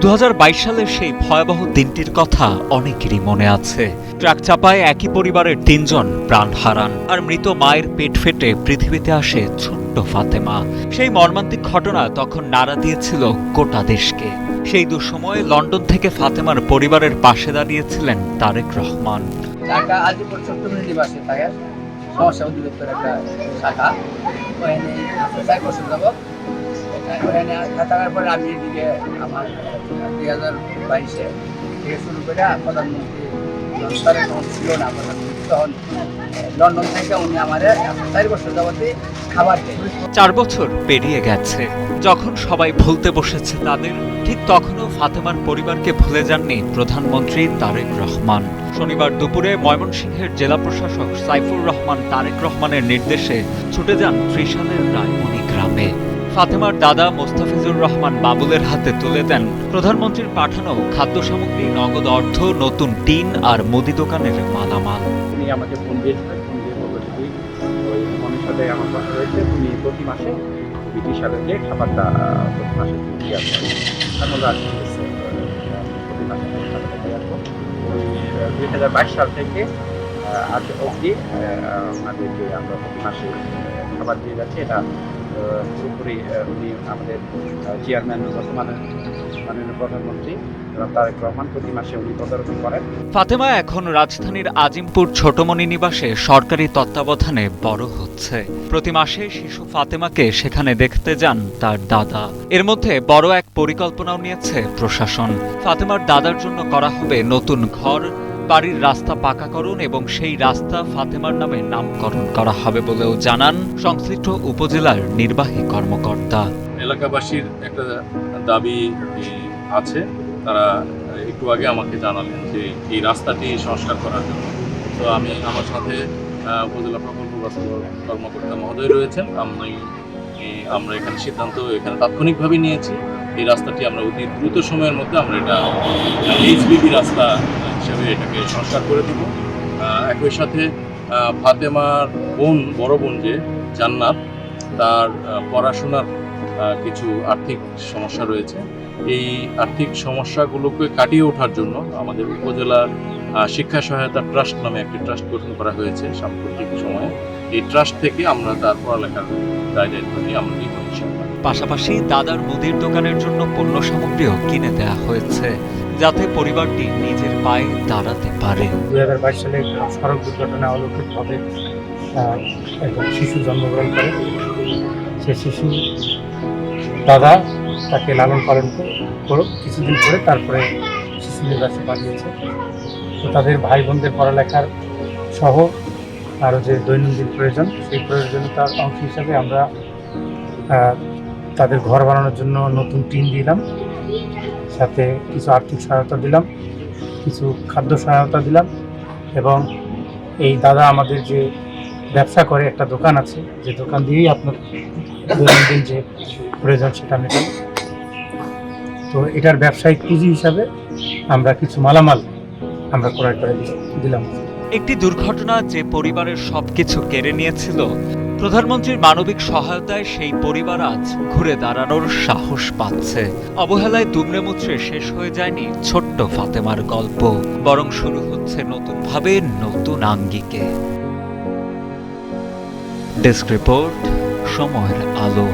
2022 সালের সেই ভয়াবহ দিনটির কথা অনেকেরই মনে আছে। ট্রাক চাপায় একই পরিবারের 3 জন প্রাণ হারান, আর মৃত মায়ের পেট ফেটে পৃথিবীতে আসে ছোট্ট ফাতেমা। সেই মর্মান্তিক ঘটনা তখন নাড়া দিয়েছিল গোটা দেশকে। সেই দুঃসময়ে লন্ডন থেকে ফাতেমার পরিবারের পাশে দাঁড়িয়েছিলেন তারেক রহমান। ঢাকা আজিপুর চট্টগ্রাম নিবাসী থাকে সমস্যা অধিদপ্তর একটা শাখা, ওখানে 4 বছর যাবৎ ওখানে থাকার পরে আমি এদিকে আমার 2022-এ থেকে শুরু করে প্রধানমন্ত্রী ছিল না প্রধানমন্ত্রী, তখন লন্ডন থেকে উনি আমাদের 4 বছর যাবতই খাবার দেয়। 4 বছর পেরিয়ে গেছে। যখন সবাই ভুলতে বসেছে তাদের, ঠিক তখনও ফাতেমার পরিবারকে ভুলে যাননি প্রধানমন্ত্রী তারেক রহমান। শনিবার দুপুরে ময়মনসিংহের জেলা প্রশাসক সাইফুর রহমান তারেক রহমানের নির্দেশে ছুটে যান ত্রিশালের রায়মণি গ্রামে। ফাতেমার দাদা মোস্তাফিজুর রহমান বাবুলের হাতে তুলে দেন প্রধানমন্ত্রীর পাঠানো খাদ্য সামগ্রী, নগদ অর্থ, নতুন টিন আর মুদি দোকানের মালামাল। উনি আমাকে ফোন দিয়েছিলেন, ফোন দিয়ে বলল যে ওই মনের সাথে আমার কথা রয়েছে, উনি প্রতি মাসে ব্রিটিশ সালে যে খাবারটা প্রতি মাসে দিয়ে আসবেন। আমরা প্রতি মাসে খাবারটা দিয়ে আসবো। 2022 সাল থেকে আজ অবধি আমাদেরকে আমরা প্রতি মাসে খাবার দিয়ে যাচ্ছি। এটা পুরোপুরি উনি আমাদের চেয়ারম্যান বর্তমানে মাননীয় প্রধানমন্ত্রী তারেক রহমান প্রতি মাসে উনি তদারকি করেন। ফাতেমা এখন রাজধানীর আজিমপুর ছোটমণি নিবাসে সরকারি তত্ত্বাবধানে বড় হচ্ছে। প্রতি মাসে শিশু ফাতেমাকে সেখানে দেখতে যান তার দাদা। এর মধ্যে বড় এক পরিকল্পনাও নিয়েছে প্রশাসন। ফাতেমার দাদার জন্য করা হবে নতুন ঘর, বাড়ির রাস্তা পাকাকরণ এবং সেই রাস্তা ফাতেমার নামে নামকরণ করা হবে বলেও জানান সংশ্লিষ্ট উপজেলার নির্বাহী কর্মকর্তা। এলাকাবাসীর একটা দাবি আছে, তারা একটু আগে আমাকে জানালেন যে এই রাস্তাটি সংস্কার করার জন্য। তো আমি আমার সাথে উপজেলা প্রকল্প বাস্তবায়ন কর্মকর্তা মহোদয় রয়েছেন। আমরা এখানে সিদ্ধান্ত তাৎক্ষণিকভাবে নিয়েছি, এই রাস্তাটি আমরা অতি দ্রুত সময়ের মধ্যে আমরা এটা এইচবিবি রাস্তা হিসেবে এটাকে সংস্কার করে দেব। একই সাথে ফাতেমার বড় বোন যে জান্নাত, তার পড়াশোনার কিছু আর্থিক সমস্যা রয়েছে। এই আর্থিক সমস্যাগুলোকে কাটিয়ে ওঠার জন্য আমাদের উপজেলার শিক্ষা সহায়তা ট্রাস্ট নামে একটি ট্রাস্ট গঠন করা হয়েছে সাম্প্রতিক সময়ে। এই ট্রাস্ট থেকে আমরা তার পড়ালেখার দায়িত্ব নিয়ে আমরা নিব ইনশাআল্লাহ। পাশাপাশি দাদার মুদির দোকানের জন্য পণ্য সামগ্রীও কিনে দেওয়া হয়েছে, যাতে পরিবারটি নিজের পায়ে দাঁড়াতে পারে। 2022 সালে সড়ক দুর্ঘটনা অলৌকিকভাবে একজন শিশু জন্মগ্রহণ করে। সে শিশু দাদা তাকে লালন পালন করে কিছুদিন করে তারপরে শিশু নিবাসে পাঠিয়েছে। তো তাদের ভাই বোনদের পড়ালেখার সহ আরও যে দৈনন্দিন প্রয়োজন, সেই প্রয়োজনীয়তার অংশ হিসাবে আমরা তাদের ঘর বানানোর জন্য নতুন টিন দিলাম, সাথে কিছু আর্থিক সহায়তা দিলাম, কিছু খাদ্য সহায়তা দিলাম। এবং এই দাদা আমাদের যে ব্যবসা করে, একটা দোকান আছে, যে দোকান দিয়েই আপনার দৈনন্দিন যে প্রয়োজন সেটা মেটান। তো এটার ব্যবসায়িক পুঁজি হিসাবে আমরা কিছু মালামাল আমরা ক্রয় করে দিলাম। একটি দুর্ঘটনা যে পরিবারের সবকিছু কেড়ে নিয়েছিল, প্রধানমন্ত্রীর মানবিক সহায়তায় সেই পরিবার আজ ঘুরে দাঁড়ানোর সাহস পাচ্ছে। অবহেলায় দুমড়ে মুচড়ে শেষ হয়ে যায়নি ছোট্ট ফাতেমার গল্প, বরং শুরু হচ্ছে নতুনভাবে, নতুন আঙ্গিকে। ডেস্ক রিপোর্ট, সময়ের আলো।